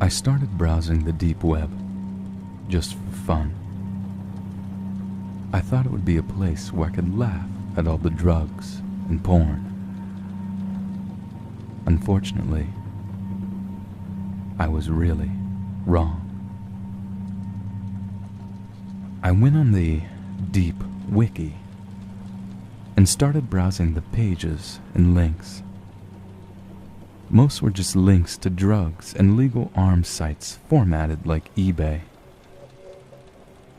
I started browsing the deep web, just for fun. I thought it would be a place where I could laugh at all the drugs and porn. Unfortunately, I was really wrong. I went on the Deep Wiki and started browsing the pages and links. Most were just links to drugs and legal arms sites formatted like eBay.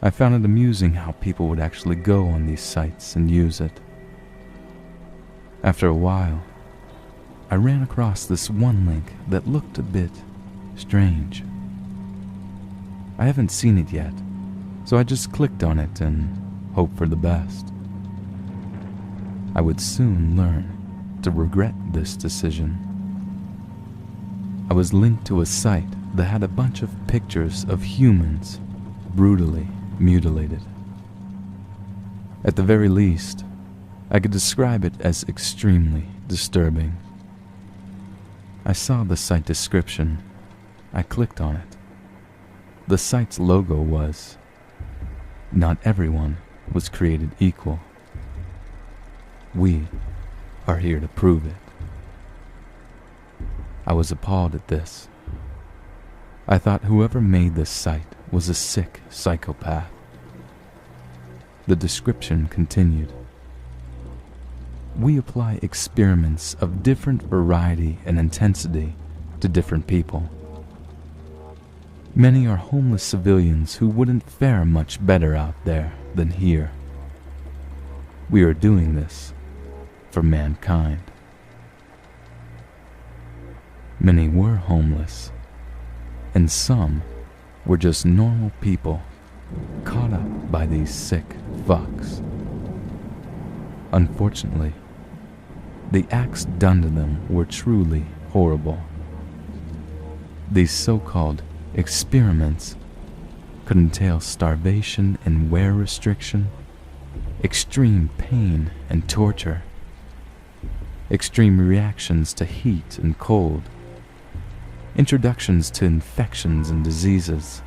I found it amusing how people would actually go on these sites and use it. After a while, I ran across this one link that looked a bit strange. I haven't seen it yet, so I just clicked on it and hoped for the best. I would soon learn to regret this decision. I was linked to a site that had a bunch of pictures of humans brutally mutilated. At the very least, I could describe it as extremely disturbing. I saw the site description. I clicked on it. The site's logo was, "Not everyone was created equal. We are here to prove it." I was appalled at this. I thought whoever made this site was a sick psychopath. The description continued. "We apply experiments of different variety and intensity to different people. Many are homeless civilians who wouldn't fare much better out there than here. We are doing this for mankind." Many were homeless, and some were just normal people caught up by these sick fucks. Unfortunately, the acts done to them were truly horrible. These so-called experiments could entail starvation and wear restriction, extreme pain and torture, extreme reactions to heat and cold, introductions to infections and diseases,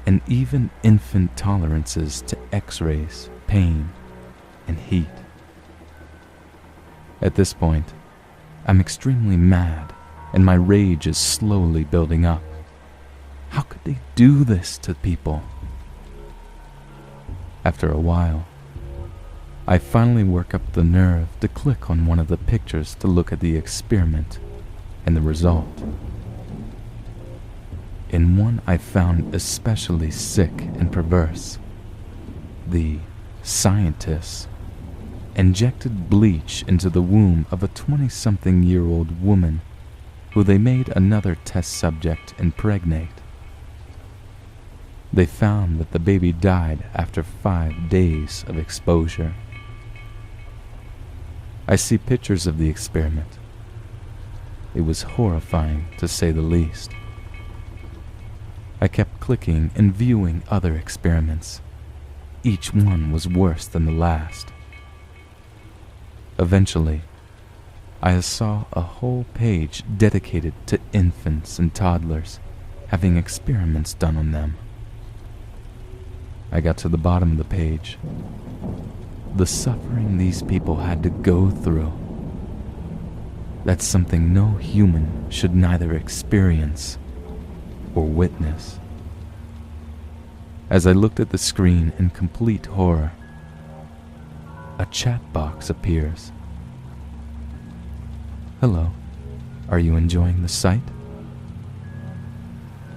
and even infant tolerances to X-rays, pain, and heat. At this point, I'm extremely mad, and my rage is slowly building up. How could they do this to people? After a while, I finally work up the nerve to click on one of the pictures to look at the experiment and the result. In one I found especially sick and perverse. The scientists injected bleach into the womb of a 20-something-year-old woman who they made another test subject impregnate. They found that the baby died after 5 days of exposure. I see pictures of the experiment. It was horrifying, to say the least. I kept clicking and viewing other experiments. Each one was worse than the last. Eventually, I saw a whole page dedicated to infants and toddlers having experiments done on them. I got to the bottom of the page. The suffering these people had to go through. That's something no human should neither experience or witness. As I looked at the screen in complete horror, a chat box appears. "Hello, are you enjoying the site?"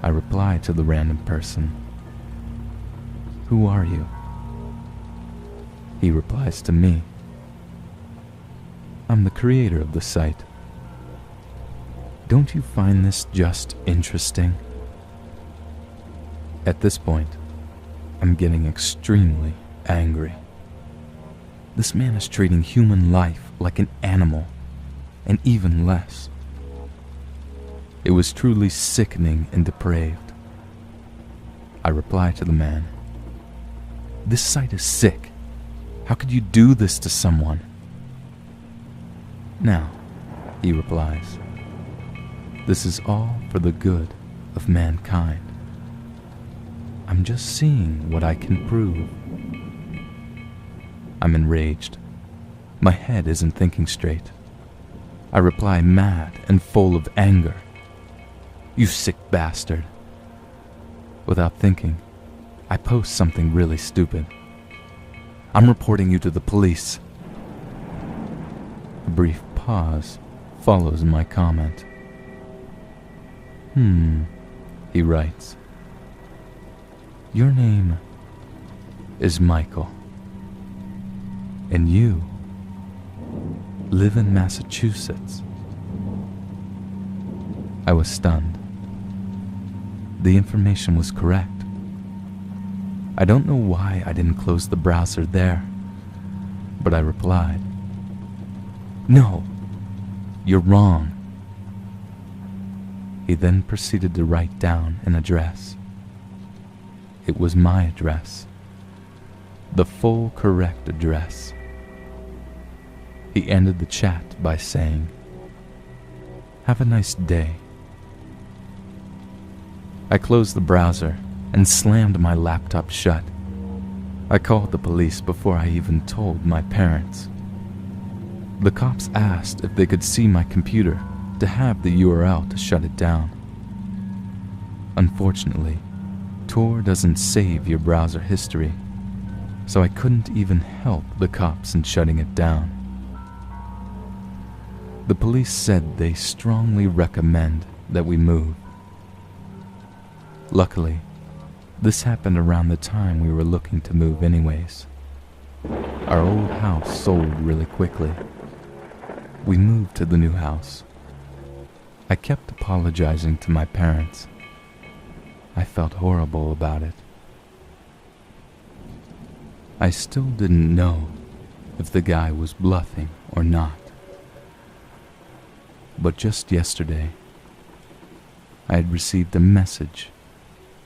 I reply to the random person. "Who are you?" He replies to me. "I'm the creator of the site. Don't you find this just interesting?" At this point, I'm getting extremely angry. This man is treating human life like an animal, and even less. It was truly sickening and depraved. I reply to the man, "This site is sick. How could you do this to someone?" "Now," he replies, "this is all for the good of mankind. I'm just seeing what I can prove. I'm enraged. My head isn't thinking straight. I reply mad and full of anger. You sick bastard. Without thinking, I post something really stupid. I'm reporting you to the police. A brief pause follows my comment. He writes. Your name is Michael, and you live in Massachusetts. I was stunned. The information was correct. I don't know why I didn't close the browser there, but I replied, No, you're wrong. He then proceeded to write down an address. It was my address, the full correct address. He ended the chat by saying, Have a nice day. I closed the browser and slammed my laptop shut. I called the police before I even told my parents. The cops asked if they could see my computer to have the URL to shut it down. Unfortunately, Tor doesn't save your browser history, so I couldn't even help the cops in shutting it down. The police said they strongly recommend that we move. Luckily, this happened around the time we were looking to move anyways. Our old house sold really quickly. We moved to the new house. I kept apologizing to my parents. I felt horrible about it. I still didn't know if the guy was bluffing or not. But just yesterday, I had received a message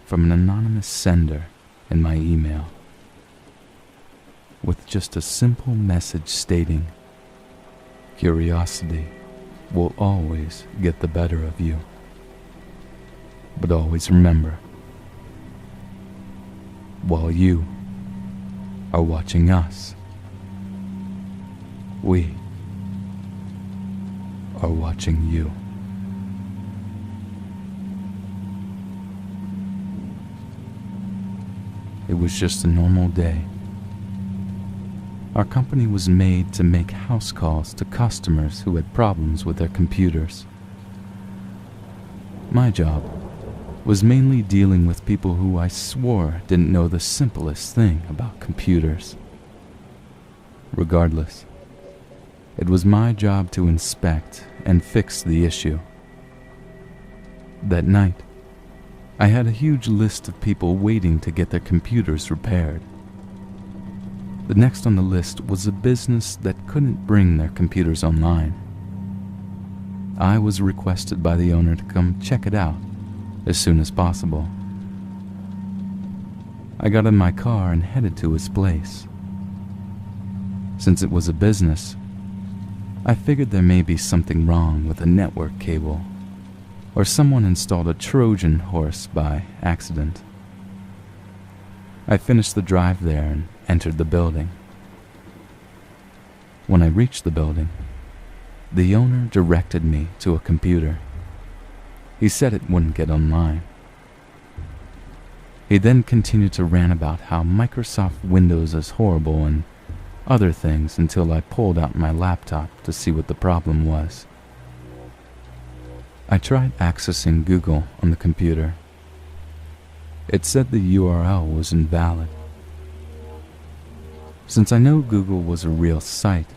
from an anonymous sender in my email, with just a simple message stating, Curiosity will always get the better of you. But always remember, while you are watching us, we are watching you. It was just a normal day. Our company was made to make house calls to customers who had problems with their computers. My job was mainly dealing with people who I swore didn't know the simplest thing about computers. Regardless, it was my job to inspect and fix the issue. That night, I had a huge list of people waiting to get their computers repaired. The next on the list was a business that couldn't bring their computers online. I was requested by the owner to come check it out as soon as possible. I got in my car and headed to his place. Since it was a business, I figured there may be something wrong with a network cable, or someone installed a Trojan horse by accident. I finished the drive there and entered the building. When I reached the building, the owner directed me to a computer. He said it wouldn't get online. He then continued to rant about how Microsoft Windows is horrible and other things until I pulled out my laptop to see what the problem was. I tried accessing Google on the computer. It said the URL was invalid. Since I know Google was a real site,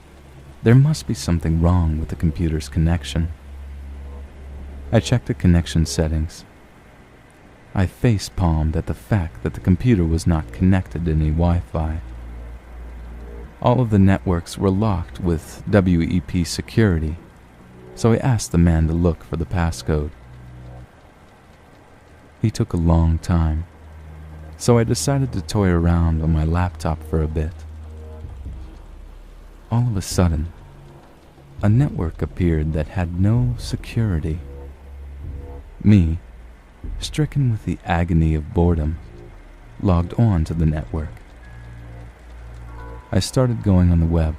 there must be something wrong with the computer's connection. I checked the connection settings. I face-palmed at the fact that the computer was not connected to any Wi-Fi. All of the networks were locked with WEP security, so I asked the man to look for the passcode. He took a long time, so I decided to toy around on my laptop for a bit. All of a sudden, a network appeared that had no security. Me, stricken with the agony of boredom, logged on to the network. I started going on the web,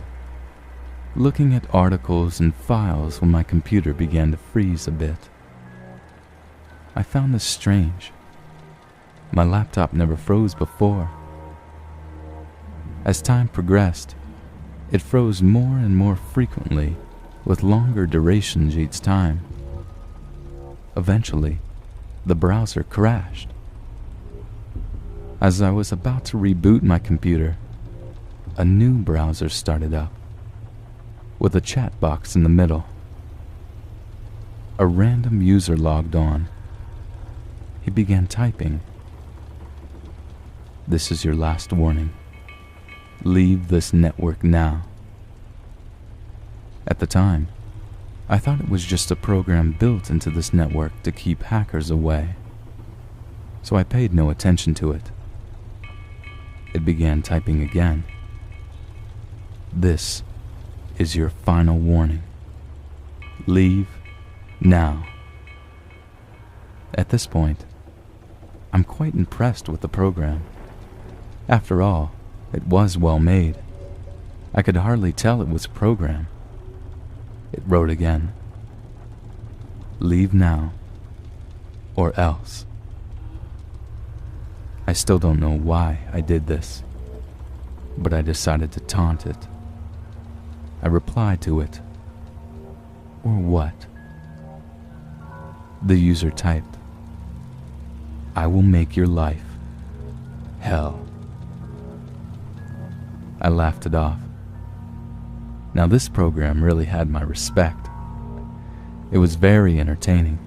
looking at articles and files when my computer began to freeze a bit. I found this strange. My laptop never froze before. As time progressed, it froze more and more frequently, with longer durations each time. Eventually, the browser crashed. As I was about to reboot my computer, a new browser started up, with a chat box in the middle. A random user logged on. He began typing. "This is your last warning. Leave this network now." At the time, I thought it was just a program built into this network to keep hackers away, so I paid no attention to it. It began typing again. "This is your final warning. Leave now." At this point, I'm quite impressed with the program. After all, it was well made. I could hardly tell it was a program. It wrote again. "Leave now, or else." I still don't know why I did this, but I decided to taunt it. I replied to it. Or what? The user typed, "I will make your life hell." I laughed it off. Now this program really had my respect. It was very entertaining.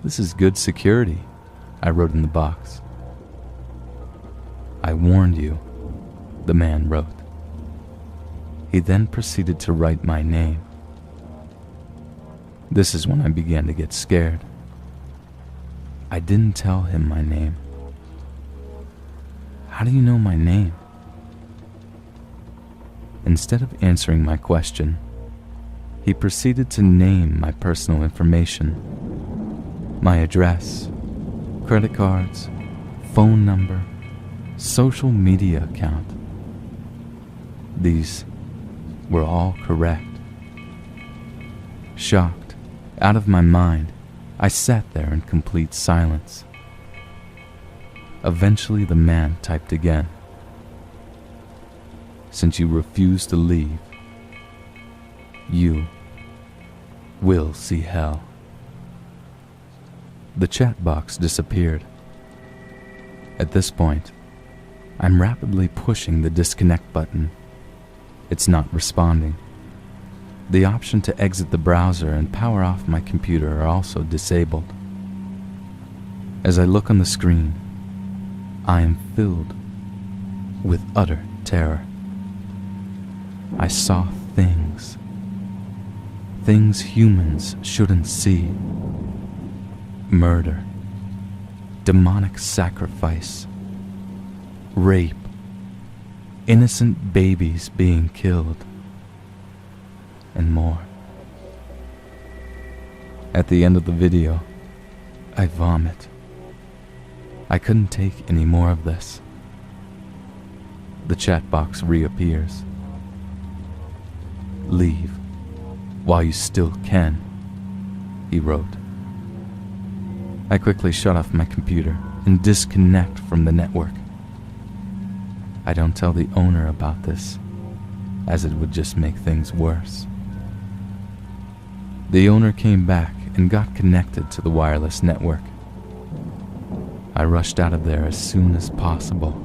"This is good security," I wrote in the box. "I warned you," the man wrote. He then proceeded to write my name. This is when I began to get scared. I didn't tell him my name. "How do you know my name?" Instead of answering my question, he proceeded to name my personal information, my address, credit cards, phone number, social media account. These were all correct. Shocked, out of my mind, I sat there in complete silence. Eventually the man typed again. "Since you refuse to leave, you will see hell." The chat box disappeared. At this point, I'm rapidly pushing the disconnect button. It's not responding. The option to exit the browser and power off my computer are also disabled. As I look on the screen, I am filled with utter terror. I saw things humans shouldn't see. Murder, demonic sacrifice, rape, innocent babies being killed, and more. At the end of the video, I vomit. I couldn't take any more of this. The chat box reappears. "Leave while you still can," he wrote. I quickly shut off my computer and disconnect from the network. I don't tell the owner about this, as it would just make things worse. The owner came back and got connected to the wireless network. I rushed out of there as soon as possible.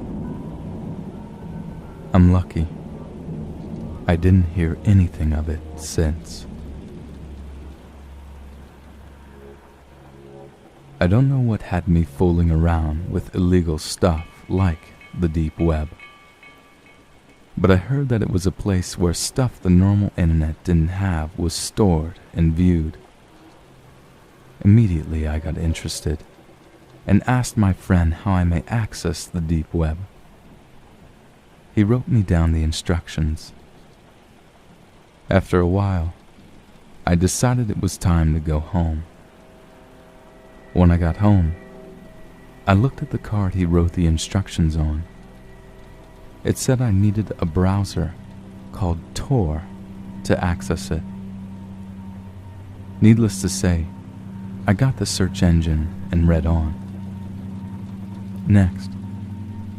I'm lucky. I didn't hear anything of it since. I don't know what had me fooling around with illegal stuff like the deep web, but I heard that it was a place where stuff the normal internet didn't have was stored and viewed. Immediately I got interested and asked my friend how I may access the deep web. He wrote me down the instructions. After a while, I decided it was time to go home. When I got home, I looked at the card he wrote the instructions on. It said I needed a browser called Tor to access it. Needless to say, I got the search engine and read on. Next,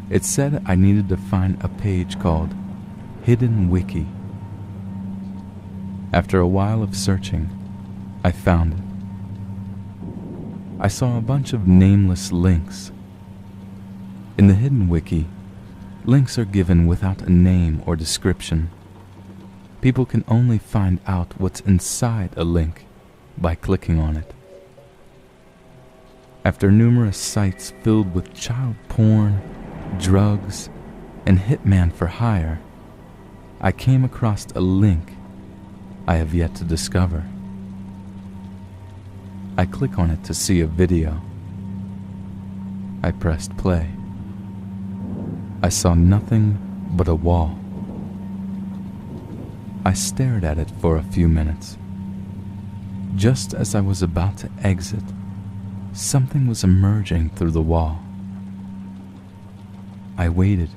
it said I needed to find a page called Hidden Wiki. After a while of searching, I found it. I saw a bunch of nameless links. In the Hidden Wiki, links are given without a name or description. People can only find out what's inside a link by clicking on it. After numerous sites filled with child porn, drugs, and hitman for hire, I came across a link I have yet to discover. I click on it to see a video. I pressed play. I saw nothing but a wall. I stared at it for a few minutes. Just as I was about to exit, something was emerging through the wall. I waited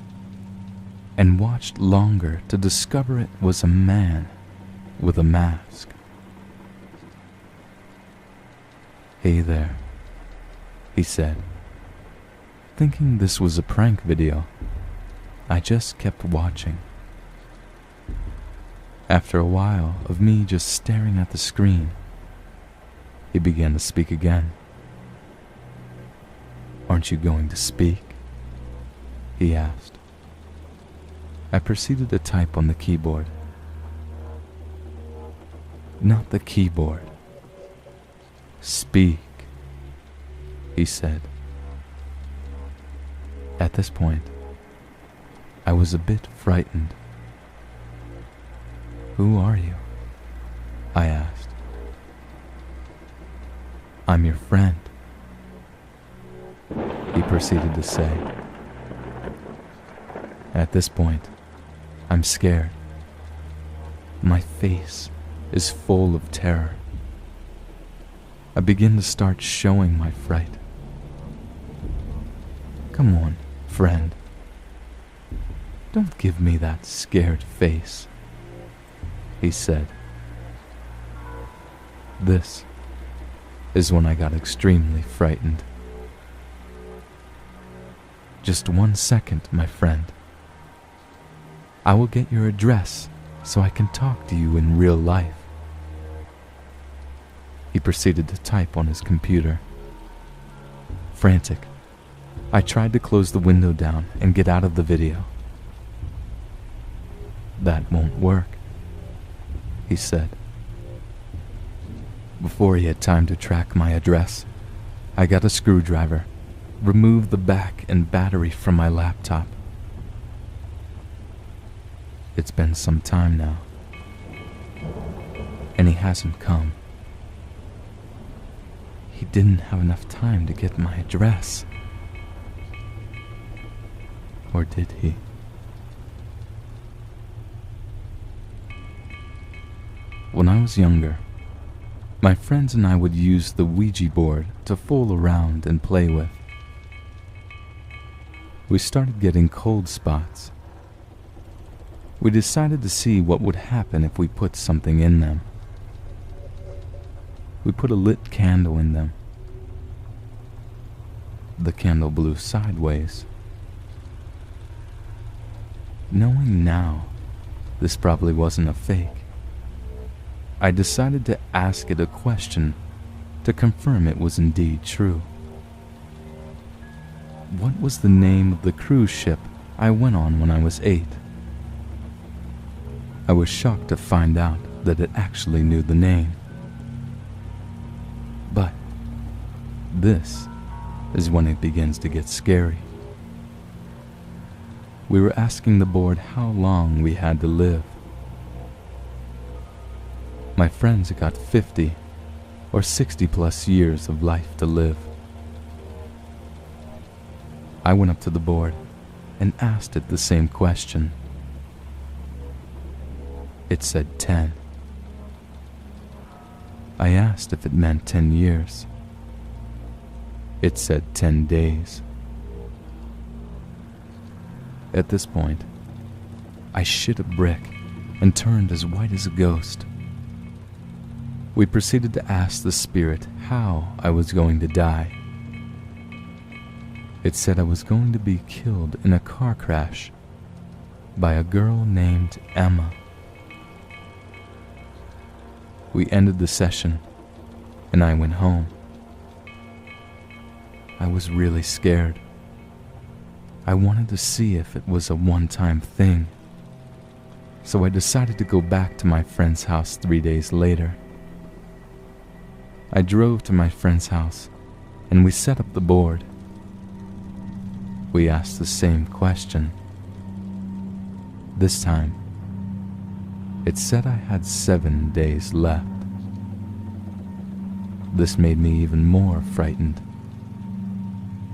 and watched longer to discover it was a man with a mask. "Hey there," he said. Thinking this was a prank video, I just kept watching. After a while of me just staring at the screen, he began to speak again. "Aren't you going to speak?" he asked. I proceeded to type on the keyboard. "Not the keyboard. Speak," he said. At this point, I was a bit frightened. "Who are you?" I asked. "I'm your friend," he proceeded to say. At this point, I'm scared. My face is full of terror. I begin to start showing my fright. "Come on, friend. Don't give me that scared face," he said. This is when I got extremely frightened. "Just 1 second, my friend. I will get your address so I can talk to you in real life." He proceeded to type on his computer. Frantic, I tried to close the window down and get out of the video. "That won't work," he said. Before he had time to track my address, I got a screwdriver, removed the back and battery from my laptop. It's been some time now, and he hasn't come. He didn't have enough time to get my address. Or did he? When I was younger, my friends and I would use the Ouija board to fool around and play with. We started getting cold spots. We decided to see what would happen if we put something in them. We put a lit candle in them. The candle blew sideways. Knowing now this probably wasn't a fake, I decided to ask it a question to confirm it was indeed true. What was the name of the cruise ship I went on when I was 8? I was shocked to find out that it actually knew the name. But this is when it begins to get scary. We were asking the board how long we had to live. My friends got 50 or 60 plus years of life to live. I went up to the board and asked it the same question. It said 10. I asked if it meant 10 years. It said 10 days. At this point, I shit a brick and turned as white as a ghost. We proceeded to ask the spirit how I was going to die. It said I was going to be killed in a car crash by a girl named Emma. We ended the session, and I went home. I was really scared. I wanted to see if it was a one-time thing, so I decided to go back to my friend's house 3 days later. I drove to my friend's house, and we set up the board. We asked the same question. This time, it said I had 7 days left. This made me even more frightened,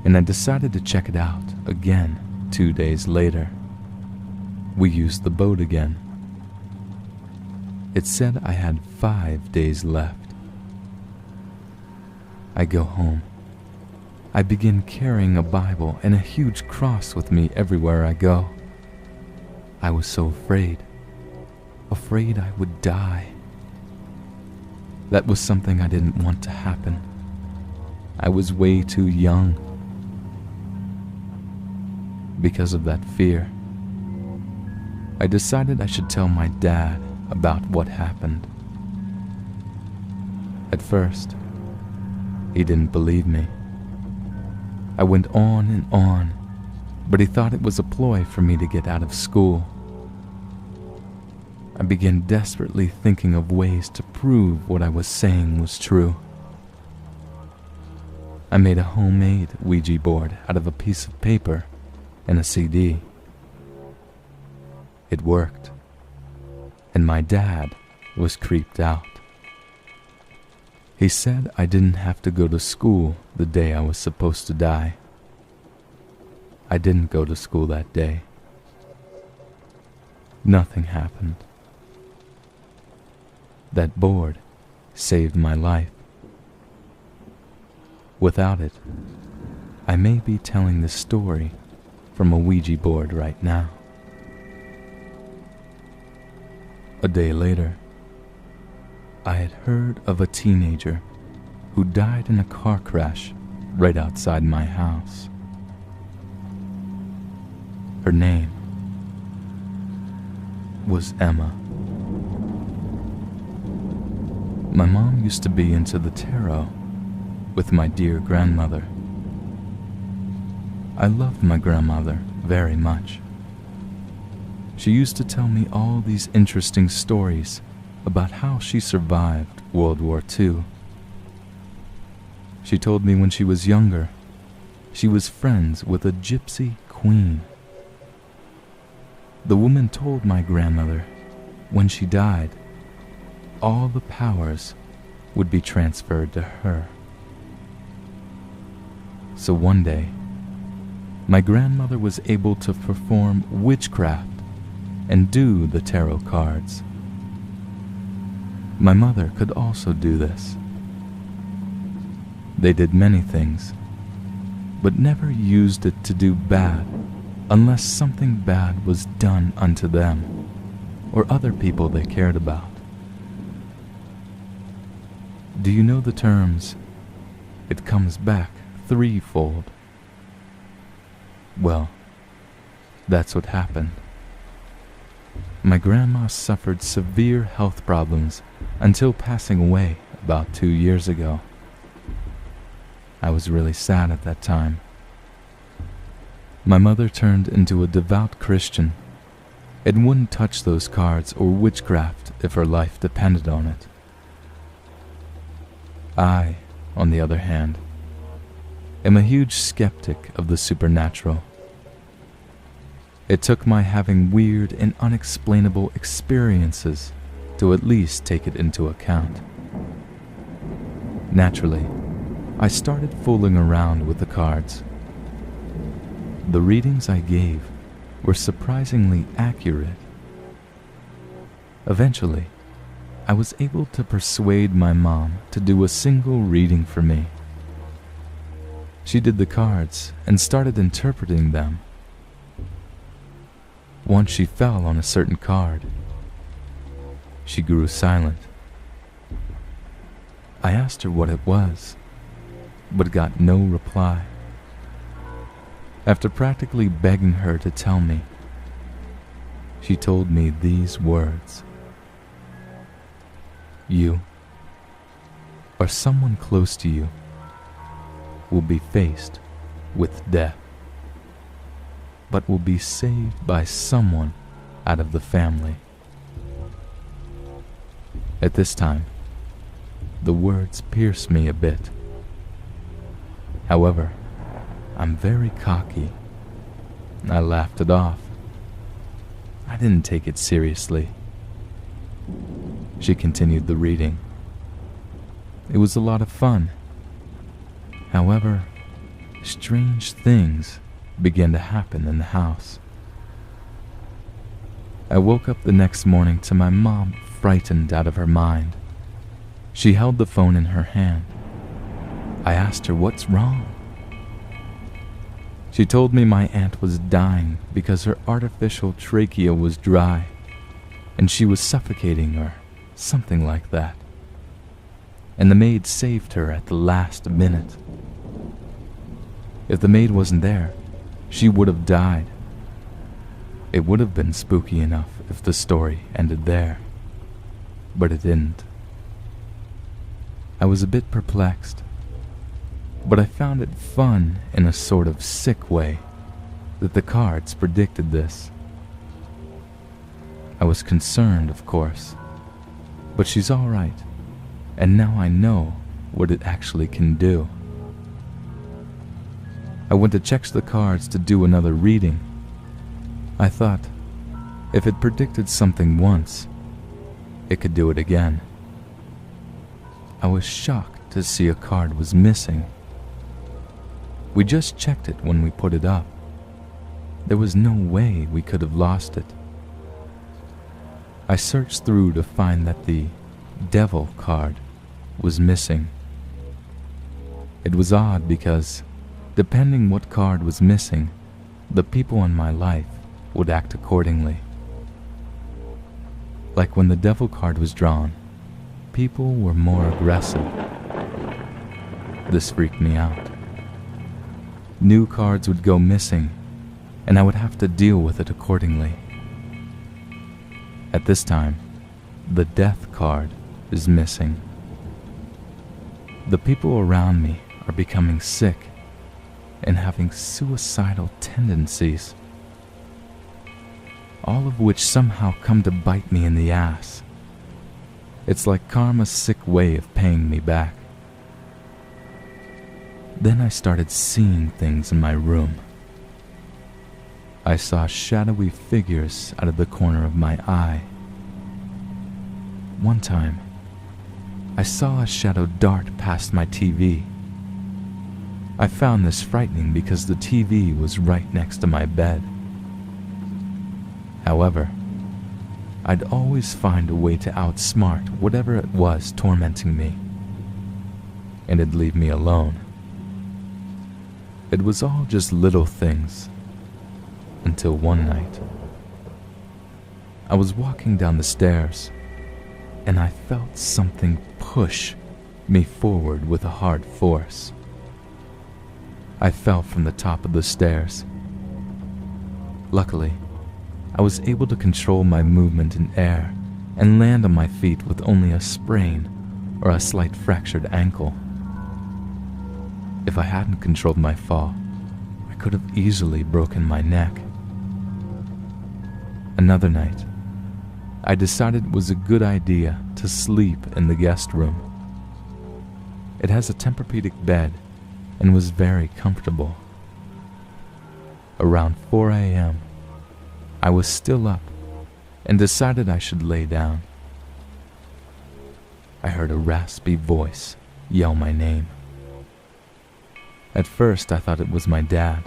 and I decided to check it out again 2 days later. We used the boat again. It said I had 5 days left. I go home. I begin carrying a Bible and a huge cross with me everywhere I go. I was so afraid I would die. That was something I didn't want to happen. I was way too young. Because of that fear, I decided I should tell my dad about what happened. At first, he didn't believe me. I went on and on, but he thought it was a ploy for me to get out of school. I began desperately thinking of ways to prove what I was saying was true. I made a homemade Ouija board out of a piece of paper and a CD. It worked, and my dad was creeped out. He said I didn't have to go to school the day I was supposed to die. I didn't go to school that day. Nothing happened. That board saved my life. Without it, I may be telling this story from a Ouija board right now. A day later, I had heard of a teenager who died in a car crash right outside my house. Her name was Emma. My mom used to be into the tarot with my dear grandmother. I loved my grandmother very much. She used to tell me all these interesting stories about how she survived World War II. She told me when she was younger, she was friends with a gypsy queen. The woman told my grandmother, when she died, all the powers would be transferred to her. So one day, my grandmother was able to perform witchcraft and do the tarot cards. My mother could also do this. They did many things, but never used it to do bad unless something bad was done unto them or other people they cared about. Do you know the terms, "It comes back threefold"? Well, that's what happened. My grandma suffered severe health problems until passing away about 2 years ago. I was really sad at that time. My mother turned into a devout Christian and wouldn't touch those cards or witchcraft if her life depended on it. I, on the other hand, am a huge skeptic of the supernatural. It took my having weird and unexplainable experiences to at least take it into account. Naturally, I started fooling around with the cards. The readings I gave were surprisingly accurate. Eventually, I was able to persuade my mom to do a single reading for me. She did the cards and started interpreting them. Once she fell on a certain card. She grew silent. I asked her what it was, but got no reply. After practically begging her to tell me, she told me these words: "You, or someone close to you, will be faced with death, but will be saved by someone out of the family." At this time, the words pierced me a bit. However, I'm very cocky. I laughed it off. I didn't take it seriously. She continued the reading. It was a lot of fun. However, strange things began to happen in the house. I woke up the next morning to my mom frightened out of her mind. She held the phone in her hand. I asked her what's wrong. She told me my aunt was dying because her artificial trachea was dry and she was suffocating or something like that. And the maid saved her at the last minute. If the maid wasn't there, she would have died. It would have been spooky enough if the story ended there, but it didn't. I was a bit perplexed, but I found it fun in a sort of sick way that the cards predicted this. I was concerned, of course, but she's all right, and now I know what it actually can do. I went to check the cards to do another reading. I thought, if it predicted something once, it could do it again. I was shocked to see a card was missing. We just checked it when we put it up. There was no way we could have lost it. I searched through to find that the Devil card was missing. It was odd because, depending what card was missing, the people in my life would act accordingly. Like when the Devil card was drawn, people were more aggressive. This freaked me out. New cards would go missing, and I would have to deal with it accordingly. At this time, the Death card is missing. The people around me are becoming sick and having suicidal tendencies, all of which somehow come to bite me in the ass. It's like karma's sick way of paying me back. Then I started seeing things in my room. I saw shadowy figures out of the corner of my eye. One time, I saw a shadow dart past my TV. I found this frightening because the TV was right next to my bed. However, I'd always find a way to outsmart whatever it was tormenting me, and it'd leave me alone. It was all just little things, until one night. I was walking down the stairs, and I felt something push me forward with a hard force. I fell from the top of the stairs. Luckily, I was able to control my movement in air and land on my feet with only a sprain or a slight fractured ankle. If I hadn't controlled my fall, I could have easily broken my neck. Another night, I decided it was a good idea to sleep in the guest room. It has a Tempur-Pedic bed and was very comfortable. Around 4 a.m., I was still up and decided I should lay down. I heard a raspy voice yell my name. At first, I thought it was my dad,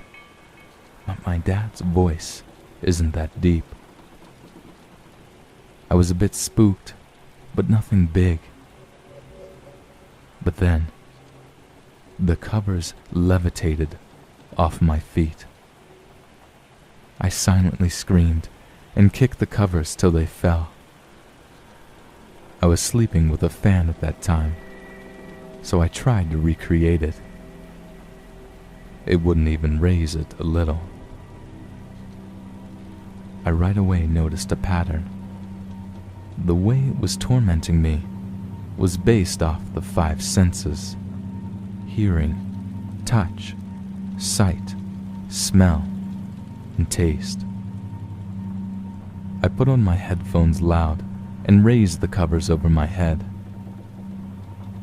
but my dad's voice isn't that deep. I was a bit spooked, but nothing big. But then, The covers levitated off my feet. I silently screamed and kicked the covers till they fell. I was sleeping with a fan at that time, so I tried to recreate it. It wouldn't even raise it a little. I right away noticed a pattern. The way it was tormenting me was based off the five senses: hearing, touch, sight, smell, and taste. I put on my headphones loud and raised the covers over my head.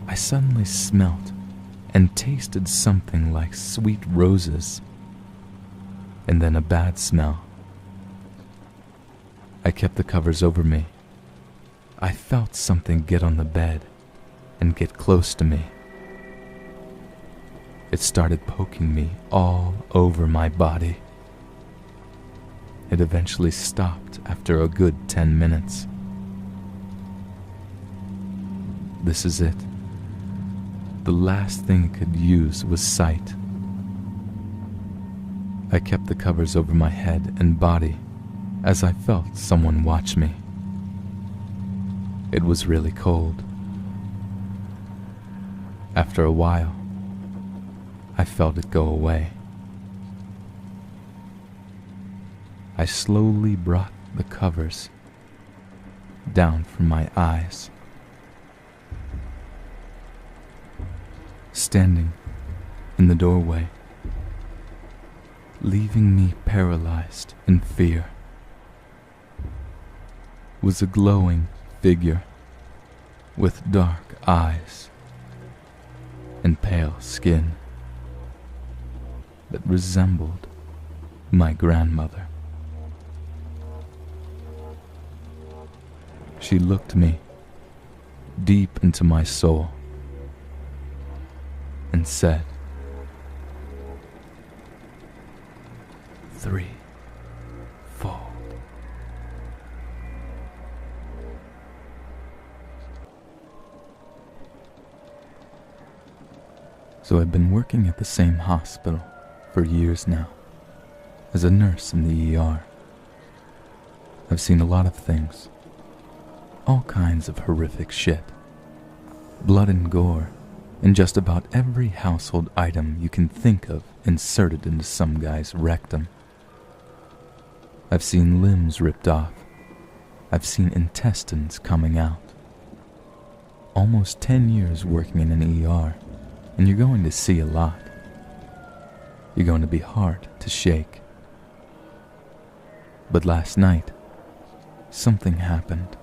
I suddenly smelt and tasted something like sweet roses, and then a bad smell. I kept the covers over me. I felt something get on the bed and get close to me. It started poking me all over my body. It eventually stopped after a good 10 minutes. This is it. The last thing it could use was sight. I kept the covers over my head and body as I felt someone watch me. It was really cold. After a while, I felt it go away. I slowly brought the covers down from my eyes. Standing in the doorway, leaving me paralyzed in fear, was a glowing figure with dark eyes and pale skin that resembled my grandmother. She looked me deep into my soul and said, "Threefold." So I've been working at the same hospital for years now, as a nurse in the ER. I've seen a lot of things, all kinds of horrific shit, blood and gore, and just about every household item you can think of inserted into some guy's rectum. I've seen limbs ripped off. I've seen intestines coming out. Almost 10 years working in an ER, and you're going to see a lot. You're going to be hard to shake. But last night, something happened.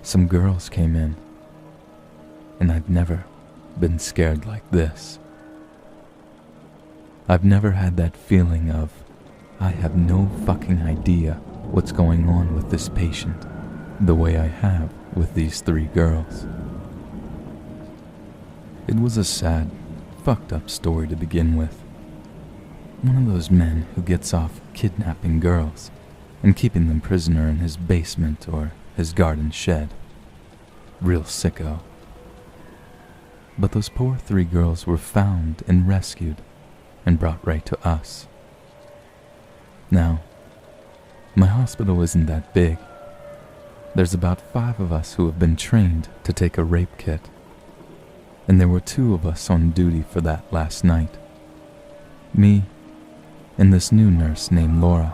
Some girls came in, and I've never been scared like this. I've never had that feeling of, I have no fucking idea what's going on with this patient, the way I have with these 3 girls. It was a sad, fucked up story to begin with. One of those men who gets off kidnapping girls and keeping them prisoner in his basement or his garden shed. Real sicko. But those poor 3 girls were found and rescued and brought right to us. Now, my hospital isn't that big. There's about 5 of us who have been trained to take a rape kit, and there were 2 of us on duty for that last night. Me and this new nurse named Laura.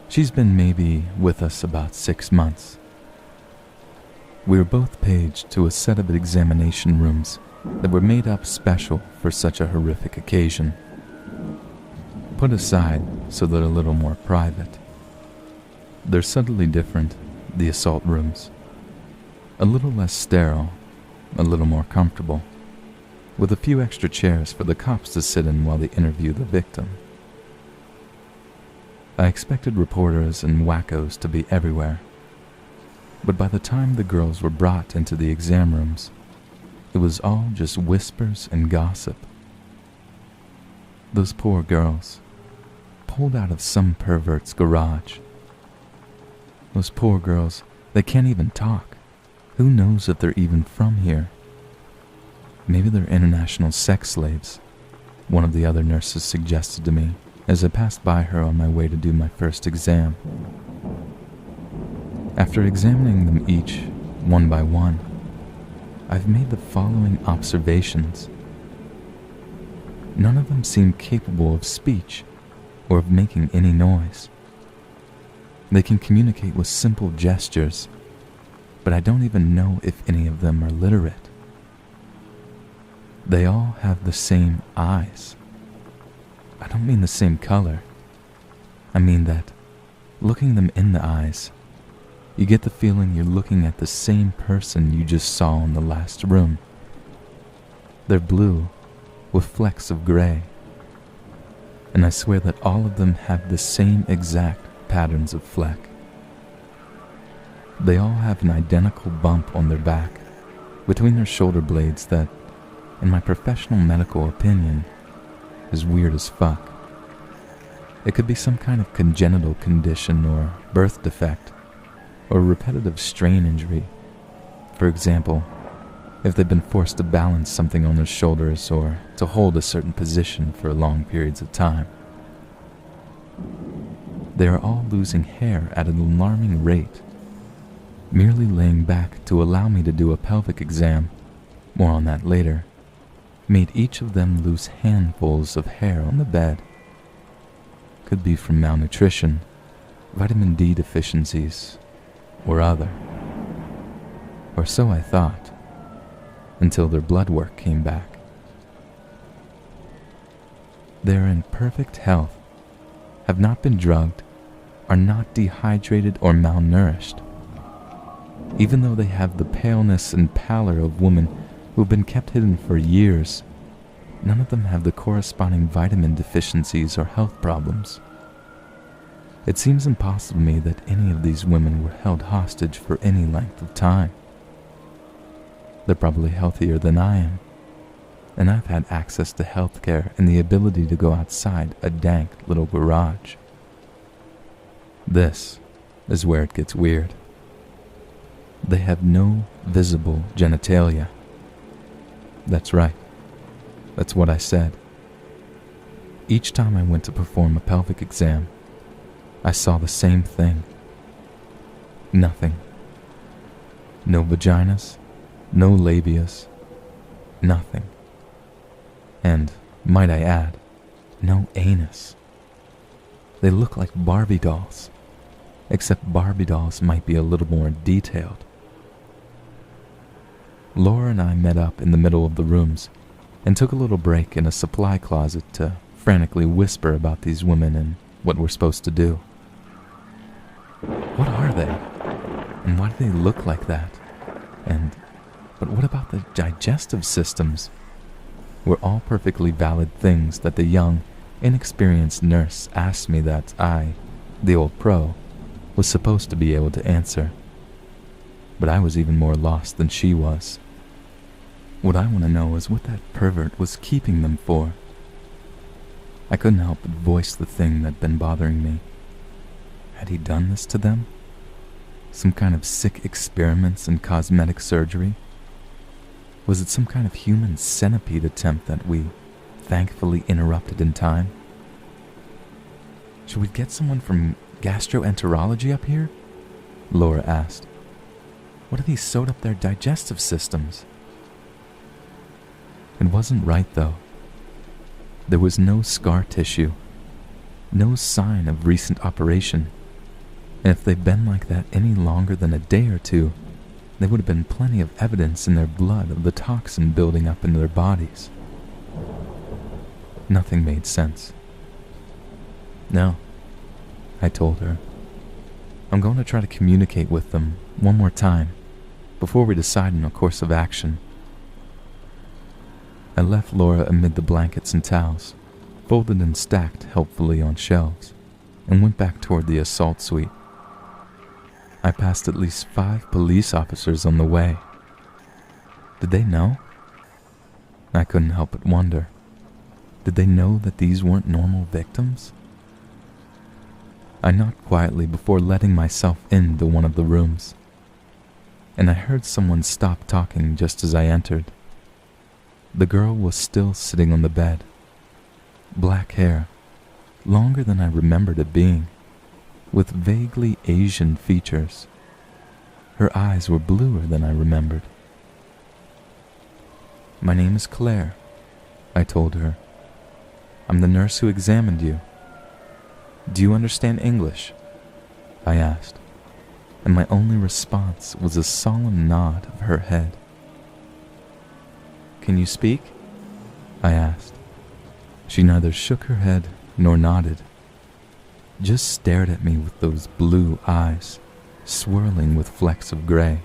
She's been maybe with us about 6 months. We were both paged to a set of examination rooms that were made up special for such a horrific occasion. Put aside so they're a little more private. They're subtly different, the assault rooms. A little less sterile, a little more comfortable, with a few extra chairs for the cops to sit in while they interview the victim. I expected reporters and wackos to be everywhere, but by the time the girls were brought into the exam rooms, it was all just whispers and gossip. Those poor girls, pulled out of some pervert's garage. Those poor girls, they can't even talk. Who knows if they're even from here? Maybe they're international sex slaves, one of the other nurses suggested to me as I passed by her on my way to do my first exam. After examining them each, one by one, I've made the following observations. None of them seem capable of speech or of making any noise. They can communicate with simple gestures, but I don't even know if any of them are literate. They all have the same eyes. I don't mean the same color. I mean that, looking them in the eyes, you get the feeling you're looking at the same person you just saw in the last room. They're blue, with flecks of gray. And I swear that all of them have the same exact patterns of fleck. They all have an identical bump on their back, between their shoulder blades that, in my professional medical opinion, is weird as fuck. It could be some kind of congenital condition or birth defect, or repetitive strain injury. For example, if they've been forced to balance something on their shoulders or to hold a certain position for long periods of time. They are all losing hair at an alarming rate. Merely laying back to allow me to do a pelvic exam, more on that later, made each of them lose handfuls of hair on the bed. Could be from malnutrition, vitamin D deficiencies, or other. Or so I thought, until their blood work came back. They are in perfect health, have not been drugged, are not dehydrated or malnourished. Even though they have the paleness and pallor of women who have been kept hidden for years, none of them have the corresponding vitamin deficiencies or health problems. It seems impossible to me that any of these women were held hostage for any length of time. They're probably healthier than I am, and I've had access to healthcare and the ability to go outside a dank little garage. This is where it gets weird. They have no visible genitalia. That's right. That's what I said. Each time I went to perform a pelvic exam, I saw the same thing. Nothing. No vaginas, no labias, nothing. And, might I add, no anus. They look like Barbie dolls, except Barbie dolls might be a little more detailed. Laura and I met up in the middle of the rooms and took a little break in a supply closet to frantically whisper about these women and what we're supposed to do. What are they? And why do they look like that? But what about the digestive systems? Were all perfectly valid things that the young, inexperienced nurse asked me that I, the old pro, was supposed to be able to answer. But I was even more lost than she was. What I want to know is what that pervert was keeping them for. I couldn't help but voice the thing that'd been bothering me. Had he done this to them? Some kind of sick experiments in cosmetic surgery? Was it some kind of human centipede attempt that we thankfully interrupted in time? Should we get someone from gastroenterology up here? Laura asked. What if he sewed up their digestive systems? It wasn't right, though. There was no scar tissue, no sign of recent operation, and if they'd been like that any longer than a day or two, there would have been plenty of evidence in their blood of the toxin building up in their bodies. Nothing made sense. No, I told her. I'm going to try to communicate with them one more time before we decide on a course of action. I left Laura amid the blankets and towels, folded and stacked helpfully on shelves, and went back toward the assault suite. I passed at least 5 police officers on the way. Did they know? I couldn't help but wonder. Did they know that these weren't normal victims? I knocked quietly before letting myself into one of the rooms, and I heard someone stop talking just as I entered. The girl was still sitting on the bed. Black hair, longer than I remembered it being, with vaguely Asian features. Her eyes were bluer than I remembered. "My name is Claire," I told her. "I'm the nurse who examined you. Do you understand English?" I asked, and my only response was a solemn nod of her head. "Can you speak?" I asked. She neither shook her head nor nodded, just stared at me with those blue eyes, swirling with flecks of gray.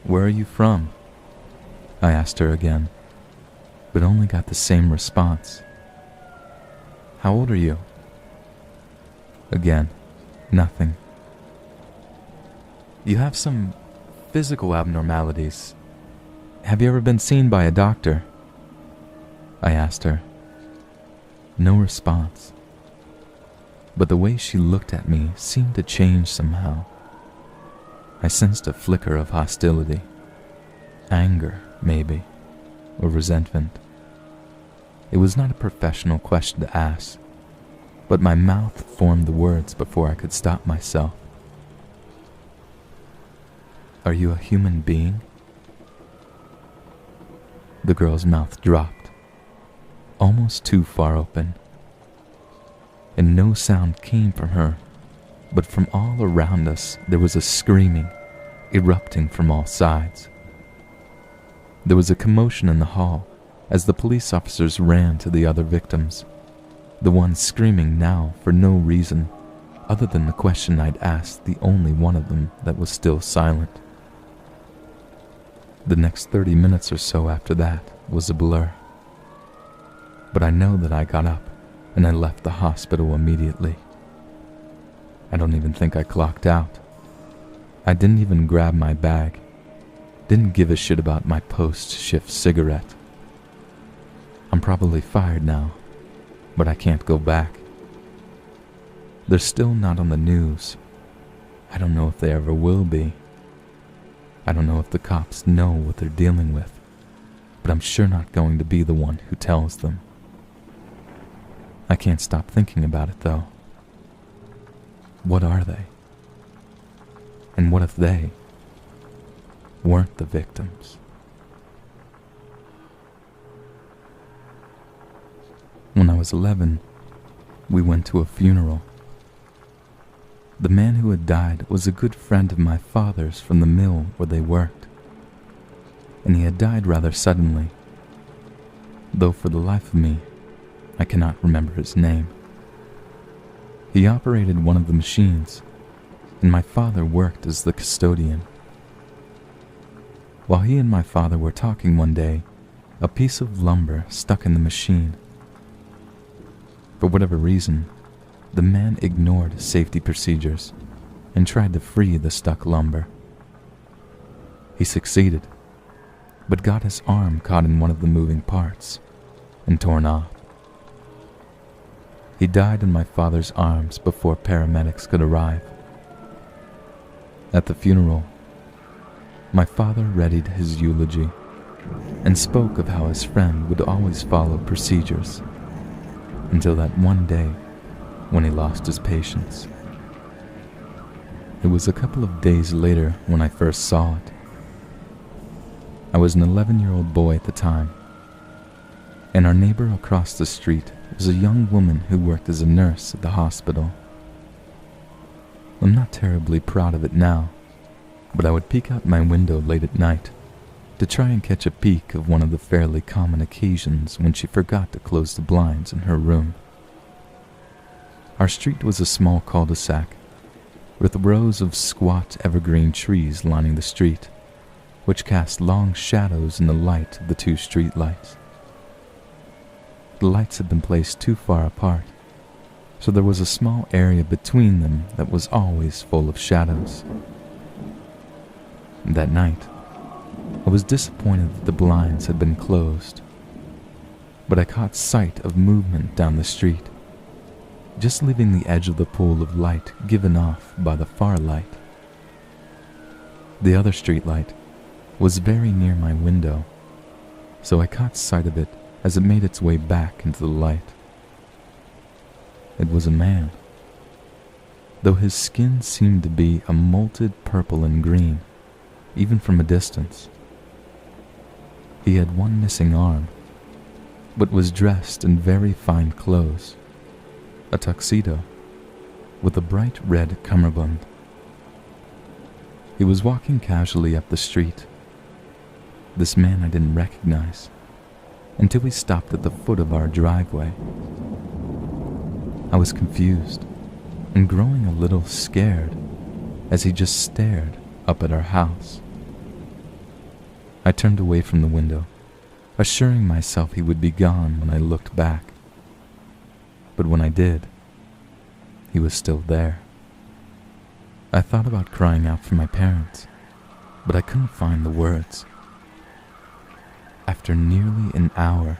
"Where are you from?" I asked her again, but only got the same response. "How old are you?" Again, nothing. "You have some physical abnormalities. Have you ever been seen by a doctor?" I asked her. No response. But the way she looked at me seemed to change somehow. I sensed a flicker of hostility. Anger, maybe, or resentment. It was not a professional question to ask, but my mouth formed the words before I could stop myself. "Are you a human being?" The girl's mouth dropped, almost too far open, and no sound came from her, but from all around us there was a screaming, erupting from all sides. There was a commotion in the hall as the police officers ran to the other victims, the ones screaming now for no reason other than the question I'd asked the only one of them that was still silent. The next 30 minutes or so after that was a blur. But I know that I got up and I left the hospital immediately. I don't even think I clocked out. I didn't even grab my bag. Didn't give a shit about my post-shift cigarette. I'm probably fired now, but I can't go back. They're still not on the news. I don't know if they ever will be. I don't know if the cops know what they're dealing with, but I'm sure not going to be the one who tells them. I can't stop thinking about it, though. What are they? And what if they weren't the victims? When I was 11, we went to a funeral. The man who had died was a good friend of my father's from the mill where they worked, and he had died rather suddenly, though for the life of me, I cannot remember his name. He operated one of the machines, and my father worked as the custodian. While he and my father were talking one day, a piece of lumber stuck in the machine. For whatever reason, the man ignored safety procedures and tried to free the stuck lumber. He succeeded, but got his arm caught in one of the moving parts and torn off. He died in my father's arms before paramedics could arrive. At the funeral, my father readied his eulogy and spoke of how his friend would always follow procedures until that one day when he lost his patience. It was a couple of days later when I first saw it. I was an 11-year-old boy at the time, and our neighbor across the street was a young woman who worked as a nurse at the hospital. I'm not terribly proud of it now, but I would peek out my window late at night to try and catch a peek of one of the fairly common occasions when she forgot to close the blinds in her room. Our street was a small cul-de-sac, with rows of squat evergreen trees lining the street, which cast long shadows in the light of the two street lights. The lights had been placed too far apart, so there was a small area between them that was always full of shadows. That night, I was disappointed that the blinds had been closed, but I caught sight of movement down the street, just leaving the edge of the pool of light given off by the far light. The other street light was very near my window, so I caught sight of it as it made its way back into the light. It was a man, though his skin seemed to be a molted purple and green, even from a distance. He had one missing arm, but was dressed in very fine clothes, a tuxedo, with a bright red cummerbund. He was walking casually up the street. This man I didn't recognize, until we stopped at the foot of our driveway. I was confused and growing a little scared as he just stared up at our house. I turned away from the window, assuring myself he would be gone when I looked back. But when I did, he was still there. I thought about crying out for my parents, but I couldn't find the words. After nearly an hour,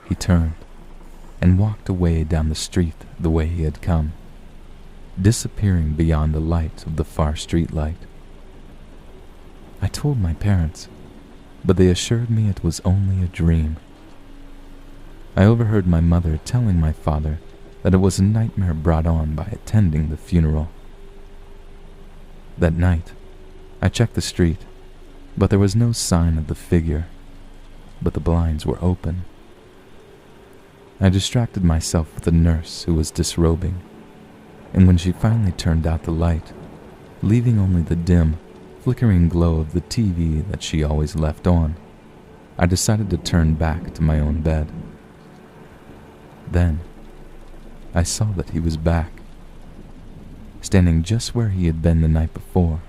he turned and walked away down the street the way he had come, disappearing beyond the light of the far street light. I told my parents, but they assured me it was only a dream. I overheard my mother telling my father that it was a nightmare brought on by attending the funeral. That night, I checked the street, but there was no sign of the figure, but the blinds were open. I distracted myself with the nurse who was disrobing, and when she finally turned out the light, leaving only the dim, flickering glow of the TV that she always left on, I decided to turn back to my own bed. Then, I saw that he was back, standing just where he had been the night before.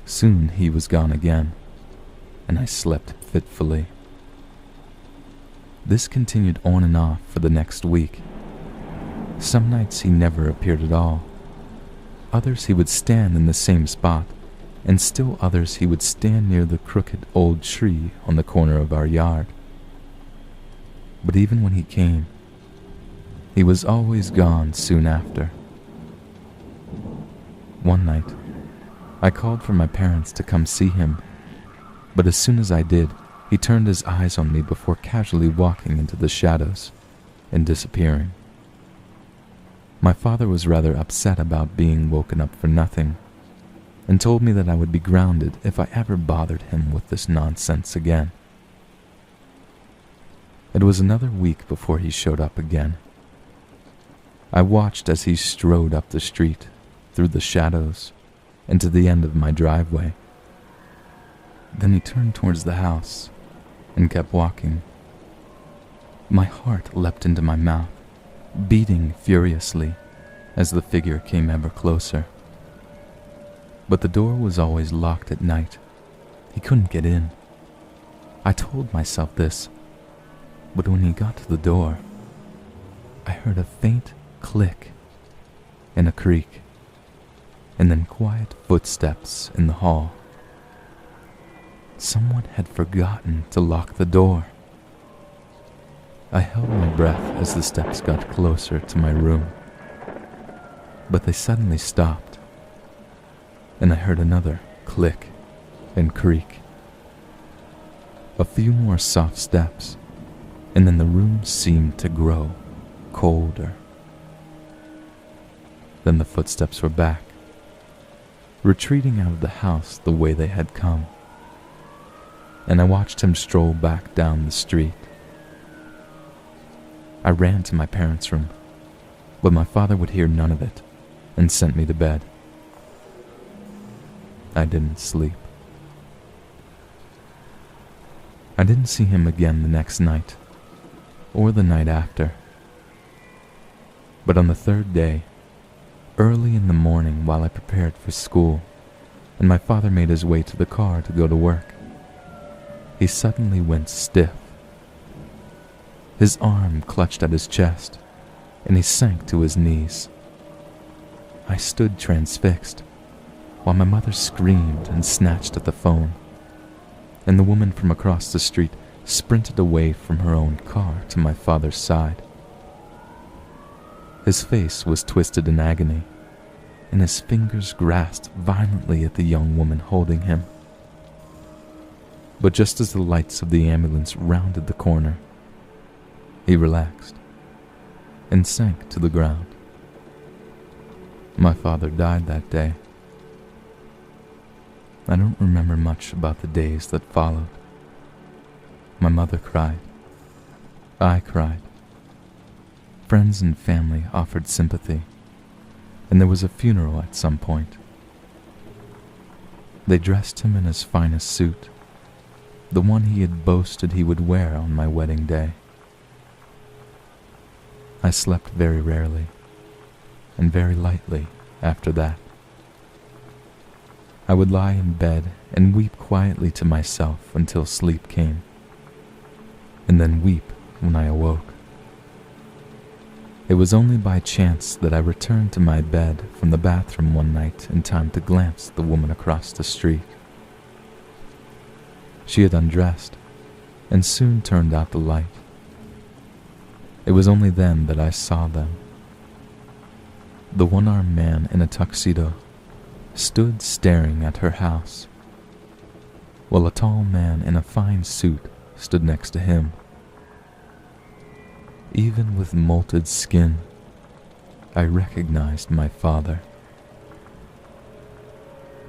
Soon he was gone again, and I slept fitfully. This continued on and off for the next week. Some nights he never appeared at all. Others he would stand in the same spot, and still others he would stand near the crooked old tree on the corner of our yard. But even when he came, he was always gone soon after. One night, I called for my parents to come see him, but as soon as I did, he turned his eyes on me before casually walking into the shadows and disappearing. My father was rather upset about being woken up for nothing, and told me that I would be grounded if I ever bothered him with this nonsense again. It was another week before he showed up again. I watched as he strode up the street, through the shadows, and to the end of my driveway. Then he turned towards the house and kept walking. My heart leapt into my mouth, beating furiously as the figure came ever closer. But the door was always locked at night. He couldn't get in. I told myself this, but when he got to the door, I heard a faint click and a creak, and then quiet footsteps in the hall. Someone had forgotten to lock the door. I held my breath as the steps got closer to my room, but they suddenly stopped, and I heard another click and creak. A few more soft steps, and then the room seemed to grow colder. Then the footsteps were back, retreating out of the house the way they had come, and I watched him stroll back down the street. I ran to my parents' room, but my father would hear none of it and sent me to bed. I didn't sleep. I didn't see him again the next night, or the night after. But on the third day, early in the morning while I prepared for school, and my father made his way to the car to go to work, he suddenly went stiff. His arm clutched at his chest, and he sank to his knees. I stood transfixed, while my mother screamed and snatched at the phone, and the woman from across the street sprinted away from her own car to my father's side. His face was twisted in agony, and his fingers grasped violently at the young woman holding him. But just as the lights of the ambulance rounded the corner, he relaxed and sank to the ground. My father died that day. I don't remember much about the days that followed. My mother cried. I cried. Friends and family offered sympathy, and there was a funeral at some point. They dressed him in his finest suit, the one he had boasted he would wear on my wedding day. I slept very rarely and very lightly after that. I would lie in bed and weep quietly to myself until sleep came, and then weep when I awoke. It was only by chance that I returned to my bed from the bathroom one night in time to glance at the woman across the street. She had undressed and soon turned out the light. It was only then that I saw them. The one-armed man in a tuxedo stood staring at her house, while a tall man in a fine suit stood next to him. Even with molted skin, I recognized my father.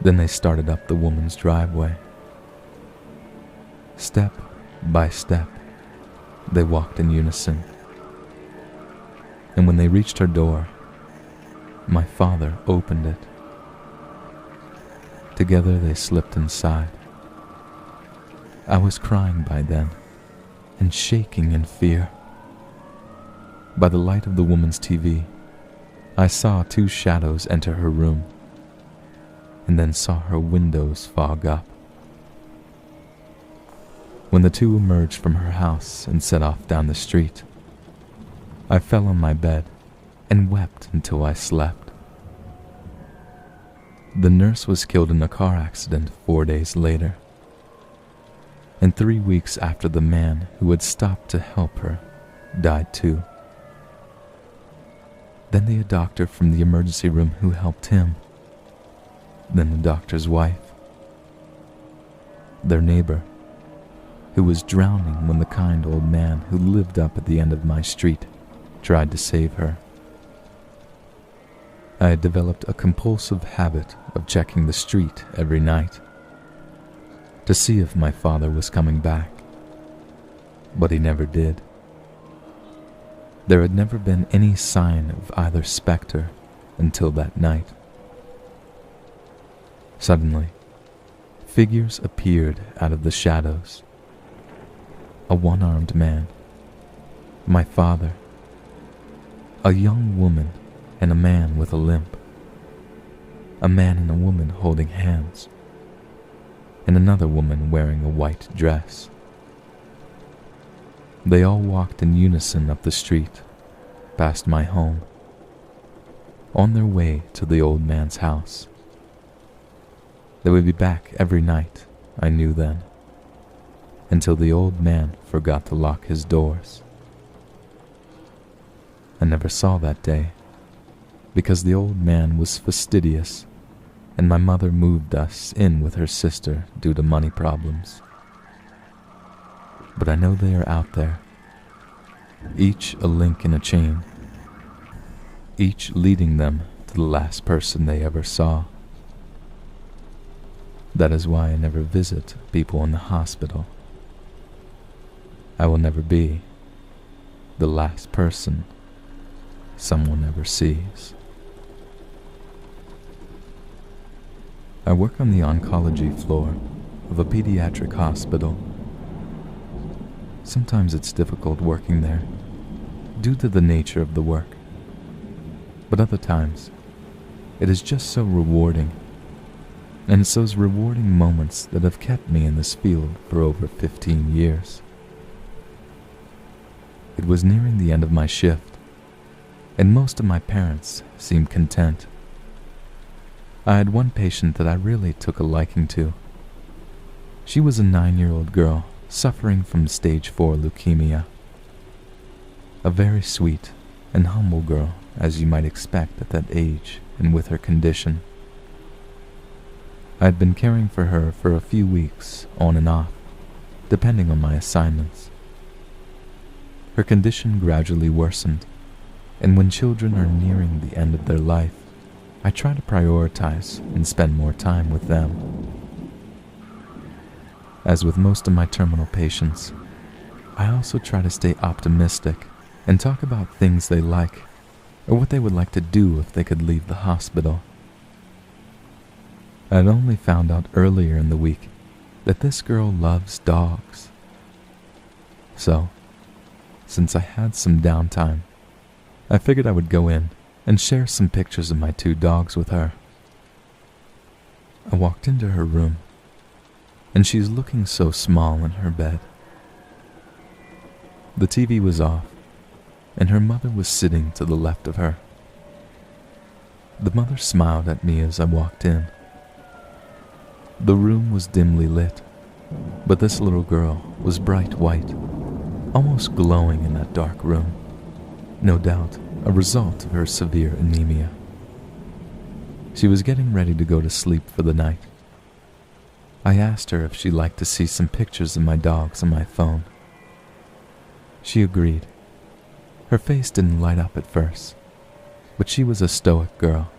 Then they started up the woman's driveway. Step by step, they walked in unison. And when they reached her door, my father opened it. Together they slipped inside. I was crying by then and shaking in fear. By the light of the woman's TV, I saw two shadows enter her room, and then saw her windows fog up. When the two emerged from her house and set off down the street, I fell on my bed and wept until I slept. The nurse was killed in a car accident 4 days later, and 3 weeks after the man who had stopped to help her died too. Then the doctor from the emergency room who helped him. Then the doctor's wife. Their neighbor, who was drowning when the kind old man who lived up at the end of my street tried to save her. I had developed a compulsive habit of checking the street every night to see if my father was coming back, but he never did. There had never been any sign of either specter until that night. Suddenly, figures appeared out of the shadows. A one-armed man, my father, a young woman, and a man with a limp, a man and a woman holding hands, and another woman wearing a white dress. They all walked in unison up the street, past my home, on their way to the old man's house. They would be back every night, I knew then, until the old man forgot to lock his doors. I never saw that day, because the old man was fastidious, and my mother moved us in with her sister due to money problems. But I know they are out there, each a link in a chain, each leading them to the last person they ever saw. That is why I never visit people in the hospital. I will never be the last person someone ever sees. I work on the oncology floor of a pediatric hospital. Sometimes it's difficult working there, due to the nature of the work. But other times, it is just so rewarding. And it's those rewarding moments that have kept me in this field for over 15 years. It was nearing the end of my shift, and most of my parents seemed content. I had one patient that I really took a liking to. She was a 9-year-old girl suffering from stage 4 leukemia. A very sweet and humble girl, as you might expect at that age and with her condition. I had been caring for her for a few weeks, on and off, depending on my assignments. Her condition gradually worsened, and when children are nearing the end of their life, I try to prioritize and spend more time with them. As with most of my terminal patients, I also try to stay optimistic and talk about things they like or what they would like to do if they could leave the hospital. I had only found out earlier in the week that this girl loves dogs. So, since I had some downtime, I figured I would go in and share some pictures of my 2 dogs with her. I walked into her room, and she's looking so small in her bed. The TV was off, and her mother was sitting to the left of her. The mother smiled at me as I walked in. The room was dimly lit, but this little girl was bright white, almost glowing in that dark room, no doubt a result of her severe anemia. She was getting ready to go to sleep for the night. I asked her if she'd like to see some pictures of my dogs on my phone. She agreed. Her face didn't light up at first, but she was a stoic girl,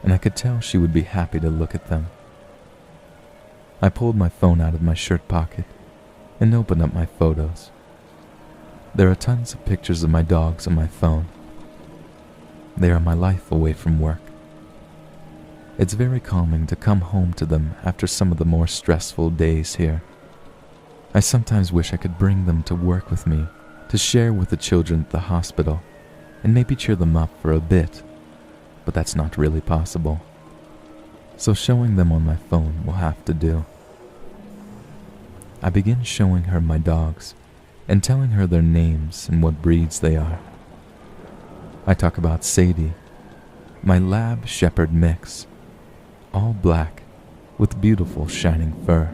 and I could tell she would be happy to look at them. I pulled my phone out of my shirt pocket and opened up my photos. There are tons of pictures of my dogs on my phone. They are my life away from work. It's very calming to come home to them after some of the more stressful days here. I sometimes wish I could bring them to work with me to share with the children at the hospital and maybe cheer them up for a bit, but that's not really possible. So showing them on my phone will have to do. I begin showing her my dogs and telling her their names and what breeds they are. I talk about Sadie, my lab shepherd mix, all black with beautiful shining fur.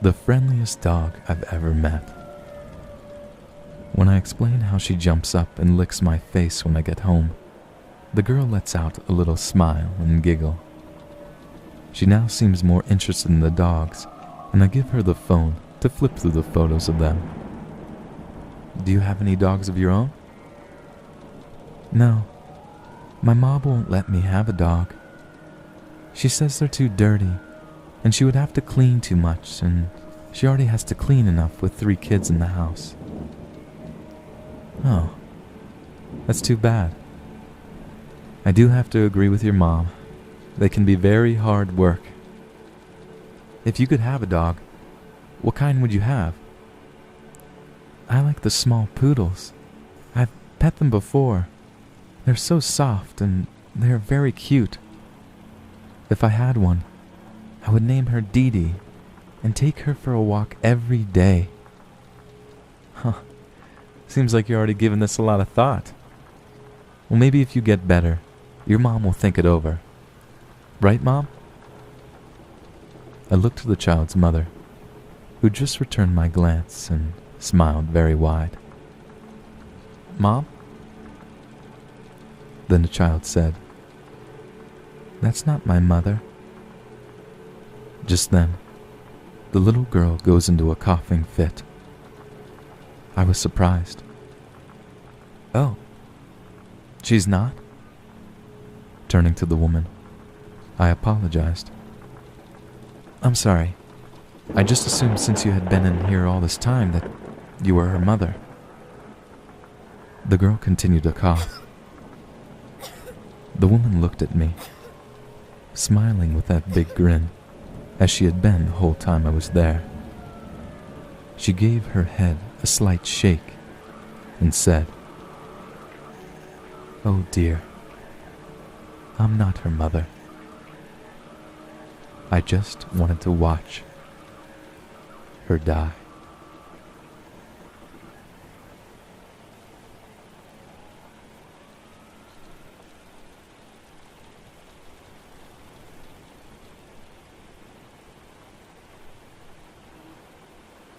The friendliest dog I've ever met. When I explain how she jumps up and licks my face when I get home, the girl lets out a little smile and giggle. She now seems more interested in the dogs, and I give her the phone to flip through the photos of them. Do you have any dogs of your own? No, my mom won't let me have a dog. She says they're too dirty, and she would have to clean too much, and she already has to clean enough with 3 kids in the house. Oh, that's too bad. I do have to agree with your mom. They can be very hard work. If you could have a dog, what kind would you have? I like the small poodles. I've pet them before. They're so soft and they're very cute. If I had one, I would name her Dee Dee and take her for a walk every day. Huh. Seems like you're already giving this a lot of thought. Well, maybe if you get better, your mom will think it over. Right, Mom? I looked to the child's mother, who just returned my glance and smiled very wide. Mom? Then the child said, That's not my mother. Just then, the little girl goes into a coughing fit. I was surprised. Oh, she's not? Turning to the woman, I apologized. I'm sorry. I just assumed since you had been in here all this time that you were her mother. The girl continued to cough. The woman looked at me, smiling with that big grin, as she had been the whole time I was there. She gave her head a slight shake and said, Oh dear, I'm not her mother. I just wanted to watch her die.